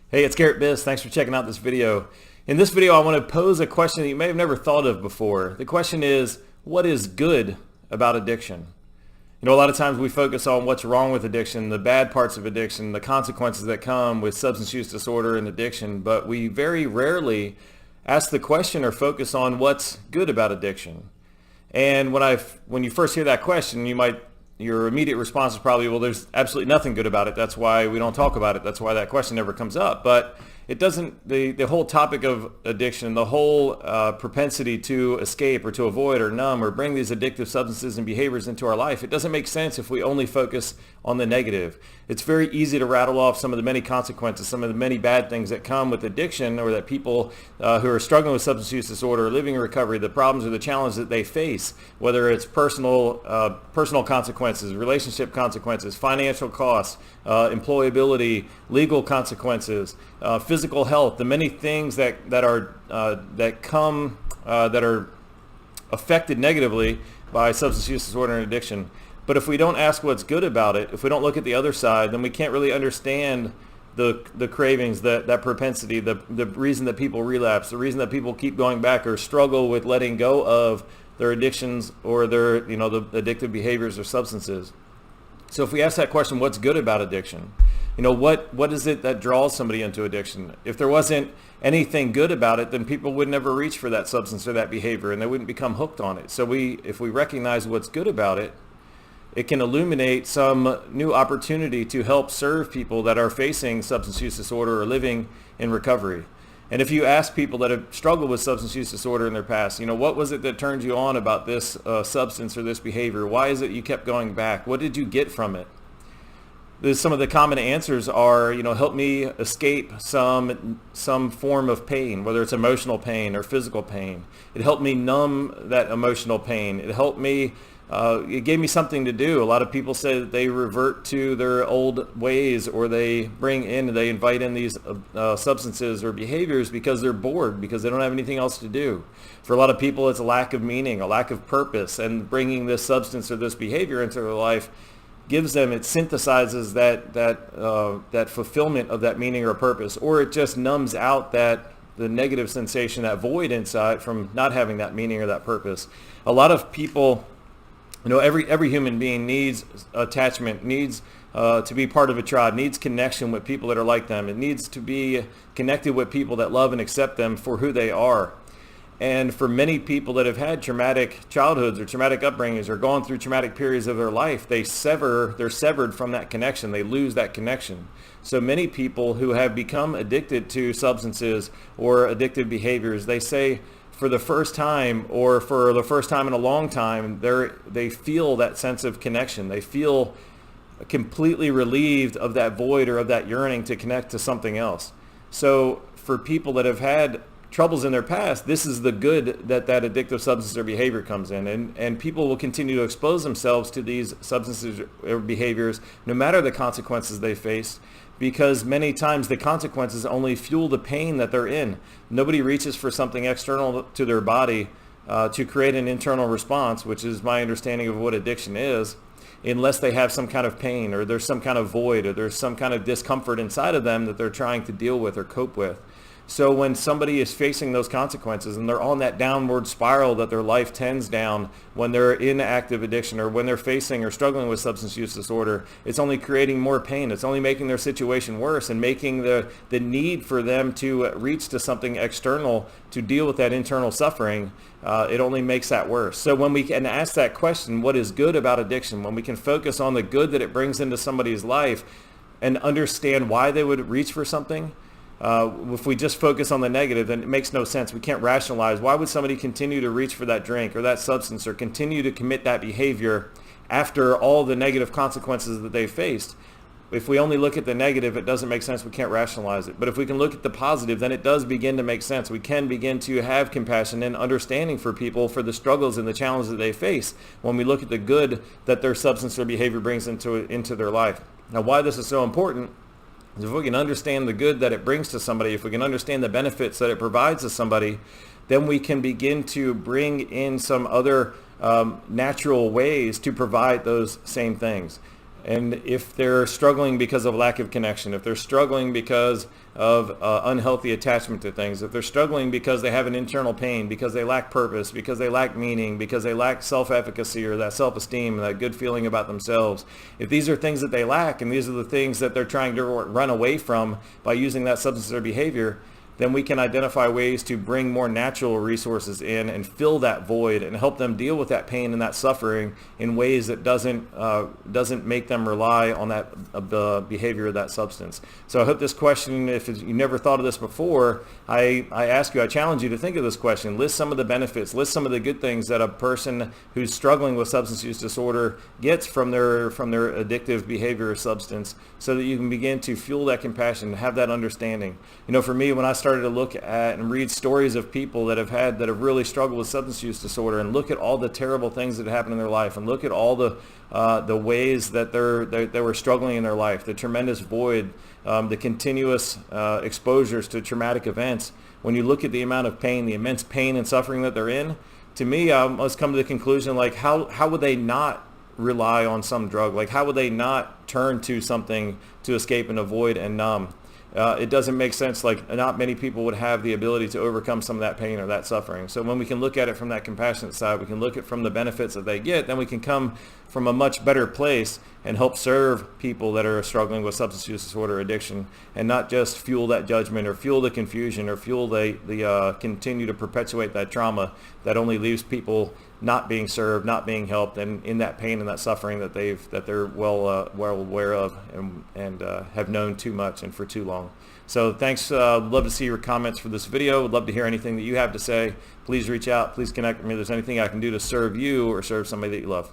Hey, it's Garret Biss. Thanks for checking out this video. In this video, I want to pose a question that you may have never thought of before. The question is, what is good about addiction? A lot of times we focus on what's wrong with addiction, the bad parts of addiction, the consequences that come with substance use disorder and addiction, but we very rarely ask the question or focus on what's good about addiction. And when you first hear that question, your immediate response is probably, well, there's absolutely nothing good about it. That's why we don't talk about it. That's why that question never comes up. But it doesn't, the whole topic of addiction, the whole propensity to escape or to avoid or numb or bring these addictive substances and behaviors into our life, it doesn't make sense if we only focus on the negative. It's very easy to rattle off some of the many consequences, some of the many bad things that come with addiction, or that people who are struggling with substance use disorder or living in recovery, the problems or the challenges that they face, whether it's personal consequences, relationship consequences, financial costs, employability, legal consequences, physical health, the many things that are affected negatively by substance use disorder and addiction. But if we don't ask what's good about it, if we don't look at the other side, then we can't really understand the cravings, that propensity, the reason that people relapse, the reason that people keep going back or struggle with letting go of their addictions or their the addictive behaviors or substances. So if we ask that question, what's good about addiction? What is it that draws somebody into addiction? If there wasn't anything good about it, then people would never reach for that substance or that behavior, and they wouldn't become hooked on it. So if we recognize what's good about it, it can illuminate some new opportunity to help serve people that are facing substance use disorder or living in recovery. And if you ask people that have struggled with substance use disorder in their past, what was it that turned you on about this substance or this behavior? Why is it you kept going back? What did you get from it? Some of the common answers are, help me escape some form of pain, whether it's emotional pain or physical pain. It helped me numb that emotional pain. It helped me, it gave me something to do. A lot of people say that they revert to their old ways, or they invite in these substances or behaviors because they're bored, because they don't have anything else to do. For a lot of people, it's a lack of meaning, a lack of purpose, and bringing this substance or this behavior into their life it synthesizes that fulfillment of that meaning or purpose, or it just numbs out the negative sensation, that void inside from not having that meaning or that purpose. A lot of people, every human being needs attachment, needs to be part of a tribe, needs connection with people that are like them. It needs to be connected with people that love and accept them for who they are. And for many people that have had traumatic childhoods or traumatic upbringings or gone through traumatic periods of their life, they're severed from that connection. They lose that connection. So many people who have become addicted to substances or addictive behaviors, they say for the first time, or for the first time in a long time, they feel that sense of connection. They feel completely relieved of that void or of that yearning to connect to something else. So for people that have had troubles in their past, this is the good that addictive substance or behavior comes in, and people will continue to expose themselves to these substances or behaviors no matter the consequences they face, because many times the consequences only fuel the pain that they're in. Nobody reaches for something external to their body to create an internal response, which is my understanding of what addiction is, unless they have some kind of pain, or there's some kind of void, or there's some kind of discomfort inside of them that they're trying to deal with or cope with. So when somebody is facing those consequences and they're on that downward spiral that their life tends down when they're in active addiction, or when they're facing or struggling with substance use disorder, it's only creating more pain. It's only making their situation worse, and making the need for them to reach to something external to deal with that internal suffering, it only makes that worse. So when we can ask that question, what is good about addiction, when we can focus on the good that it brings into somebody's life and understand why they would reach for something, if we just focus on the negative, then it makes no sense. We can't rationalize why would somebody continue to reach for that drink or that substance or continue to commit that behavior after all the negative consequences that they faced. If we only look at the negative, it doesn't make sense. We can't rationalize it. But if we can look at the positive, then it does begin to make sense. We can begin to have compassion and understanding for people, for the struggles and the challenges that they face, when we look at the good that their substance or behavior brings into their life. Now, why this is so important, if we can understand the good that it brings to somebody, if we can understand the benefits that it provides to somebody, then we can begin to bring in some other natural ways to provide those same things. And if they're struggling because of lack of connection, if they're struggling because of unhealthy attachment to things, if they're struggling because they have an internal pain, because they lack purpose, because they lack meaning, because they lack self-efficacy or that self-esteem, that good feeling about themselves, if these are things that they lack and these are the things that they're trying to run away from by using that substance or behavior, then we can identify ways to bring more natural resources in and fill that void and help them deal with that pain and that suffering in ways that doesn't make them rely on that behavior of that substance. So I hope this question, if you never thought of this before, I challenge you to think of this question. List some of the benefits, list some of the good things that a person who's struggling with substance use disorder gets from their addictive behavior or substance, so that you can begin to fuel that compassion, have that understanding. For me, when I started to look at and read stories of people that have really struggled with substance use disorder, and look at all the terrible things that happened in their life, and look at all the ways that they were struggling in their life, the tremendous void, the continuous exposures to traumatic events. When you look at the amount of pain, the immense pain and suffering that they're in, to me, I must come to the conclusion, like, how would they not rely on some drug? Like, how would they not turn to something to escape and avoid and numb? It doesn't make sense. Like, not many people would have the ability to overcome some of that pain or that suffering. So when we can look at it from that compassionate side, we can look at from the benefits that they get, then we can come from a much better place and help serve people that are struggling with substance use disorder addiction, and not just fuel that judgment or fuel the confusion or fuel the continue to perpetuate that trauma that only leaves people not being served, not being helped, and in that pain and that suffering that they're well aware of and have known too much and for too long. So thanks. Love to see your comments for this video. Would love to hear anything that you have to say. Please reach out. Please connect with me. If there's anything I can do to serve you or serve somebody that you love.